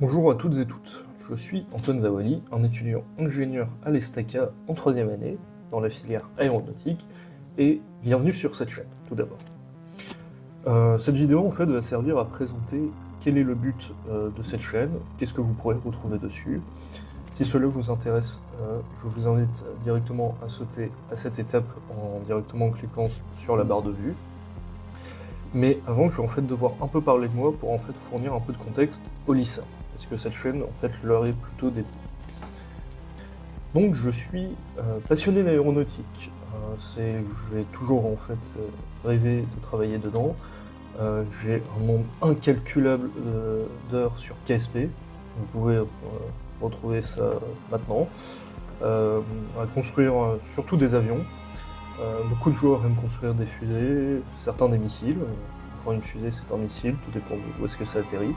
Bonjour à toutes et toutes, je suis Antoine Zawali, un étudiant ingénieur à l'ESTACA en 3e année, dans la filière aéronautique, et bienvenue sur cette chaîne, tout d'abord. Cette vidéo en fait va servir à présenter quel est le but de cette chaîne, qu'est-ce que vous pourrez retrouver dessus. Si cela vous intéresse, je vous invite directement à sauter à cette étape directement en cliquant sur la barre de vue. Mais avant, je vais en fait devoir un peu parler de moi pour en fait fournir un peu de contexte aux lycéens, parce que cette chaîne en fait leur est plutôt dédiée. Donc je suis passionné d'aéronautique. J'ai toujours en fait rêvé de travailler dedans. J'ai un nombre incalculable d'heures sur KSP. Vous pouvez retrouver ça maintenant. À construire surtout des avions. Beaucoup de joueurs aiment construire des fusées, certains des missiles. Enfin, une fusée, c'est un missile, tout dépend où est-ce que ça atterrit.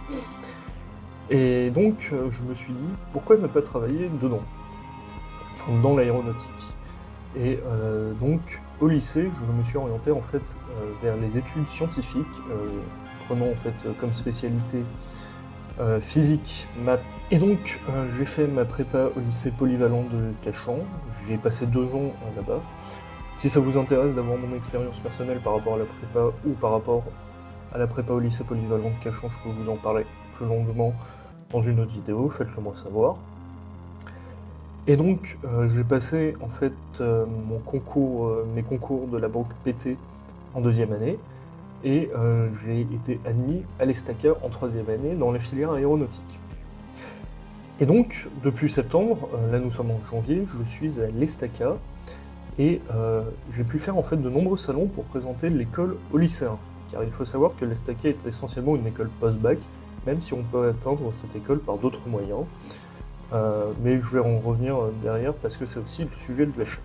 Et donc, je me suis dit, pourquoi ne pas travailler dedans, enfin, dans l'aéronautique. Et donc, au lycée, je me suis orienté en fait vers les études scientifiques, prenant en fait comme spécialité physique, maths. Et donc, j'ai fait ma prépa au lycée polyvalent de Cachan. J'ai passé 2 ans là-bas. Si ça vous intéresse d'avoir mon expérience personnelle par rapport à la prépa ou par rapport à la prépa au lycée polyvalent de Cachan, je peux vous en parler plus longuement dans une autre vidéo, faites-le moi savoir. Et donc j'ai passé en fait mes concours de la banque PT en 2e année et j'ai été admis à l'ESTACA en 3e année dans la filière aéronautique. Et donc depuis septembre, là nous sommes en janvier, je suis à l'ESTACA. Et j'ai pu faire en fait de nombreux salons pour présenter l'école aux lycéens. Car il faut savoir que l'ESTACA est essentiellement une école post-bac, même si on peut atteindre cette école par d'autres moyens. Mais je vais en revenir derrière parce que c'est aussi le sujet de la chaîne.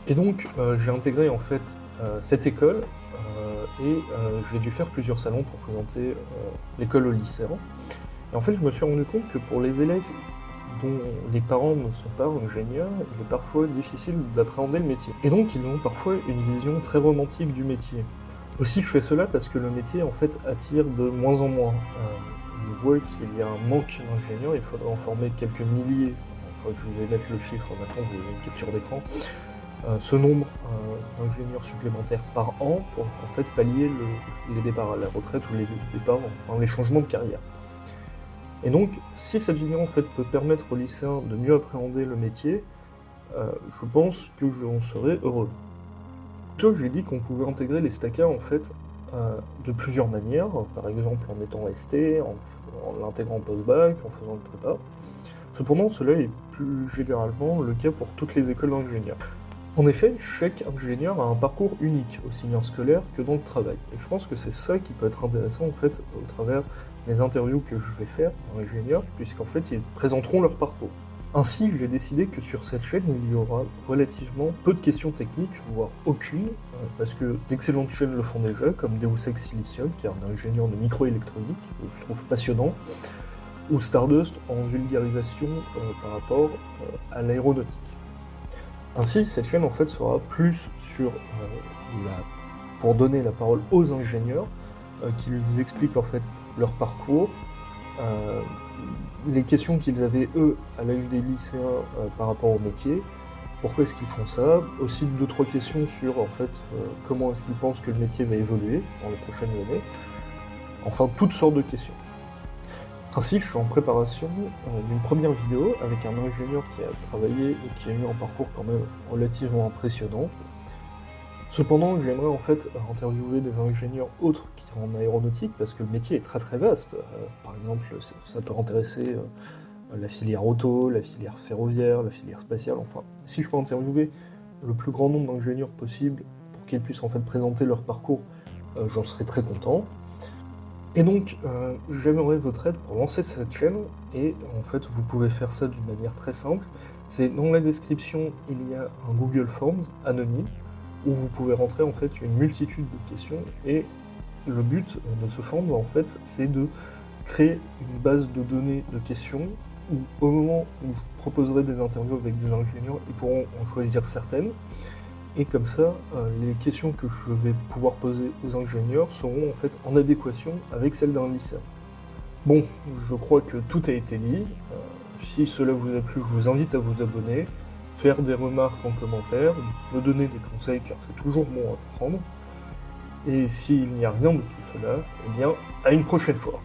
Et donc j'ai intégré en fait cette école et j'ai dû faire plusieurs salons pour présenter l'école aux lycéens. Et en fait je me suis rendu compte que pour les élèves dont les parents ne sont pas ingénieurs, il est parfois difficile d'appréhender le métier. Et donc ils ont parfois une vision très romantique du métier. Aussi je fais cela parce que le métier en fait attire de moins en moins. On voit qu'il y a un manque d'ingénieurs, il faudrait en former quelques milliers, enfin je vais mettre le chiffre maintenant, vous avez une capture d'écran, ce nombre d'ingénieurs supplémentaires par an pour en fait pallier les départs à la retraite ou les départs, enfin les changements de carrière. Et donc, si cette vidéo en fait peut permettre aux lycéens de mieux appréhender le métier, je pense que j'en serai heureux. Plutôt, j'ai dit qu'on pouvait intégrer les STACA en fait de plusieurs manières, par exemple en étant ST, en l'intégrant post-bac, en faisant le prépa. Cependant, cela est plus généralement le cas pour toutes les écoles d'ingénieurs. En effet, chaque ingénieur a un parcours unique, aussi bien scolaire que dans le travail. Et je pense que c'est ça qui peut être intéressant en fait au travers des interviews que je vais faire d'ingénieurs, puisqu'en fait ils présenteront leur parcours. Ainsi, j'ai décidé que sur cette chaîne, il y aura relativement peu de questions techniques, voire aucune, parce que d'excellentes chaînes le font déjà, comme Deus Ex Silicium, qui est un ingénieur de microélectronique, que je trouve passionnant, ou Stardust en vulgarisation par rapport à l'aéronautique. Ainsi, cette chaîne en fait sera plus sur pour donner la parole aux ingénieurs, qu'ils expliquent en fait leur parcours, les questions qu'ils avaient eux à l'âge des lycéens par rapport au métier, pourquoi est-ce qu'ils font ça, aussi 2-3 questions sur en fait comment est-ce qu'ils pensent que le métier va évoluer dans les prochaines années, enfin toutes sortes de questions. Ainsi, je suis en préparation d'une première vidéo avec un ingénieur qui a travaillé et qui a eu un parcours quand même relativement impressionnant. Cependant, j'aimerais en fait interviewer des ingénieurs autres en aéronautique parce que le métier est très très vaste. Par exemple, ça peut intéresser la filière auto, la filière ferroviaire, la filière spatiale, enfin. Si je peux interviewer le plus grand nombre d'ingénieurs possible pour qu'ils puissent en fait présenter leur parcours, j'en serais très content. Et donc, j'aimerais votre aide pour lancer cette chaîne, et en fait, vous pouvez faire ça d'une manière très simple. C'est dans la description, il y a un Google Forms anonyme, où vous pouvez rentrer en fait une multitude de questions, et le but de ce form, en fait, c'est de créer une base de données de questions, où au moment où je proposerai des interviews avec des ingénieurs, ils pourront en choisir certaines, et comme ça, les questions que je vais pouvoir poser aux ingénieurs seront en fait en adéquation avec celles d'un lycéen. Bon, je crois que tout a été dit. Si cela vous a plu, je vous invite à vous abonner, faire des remarques en commentaire, me donner des conseils car c'est toujours bon à prendre. Et s'il n'y a rien de tout cela, eh bien, à une prochaine fois.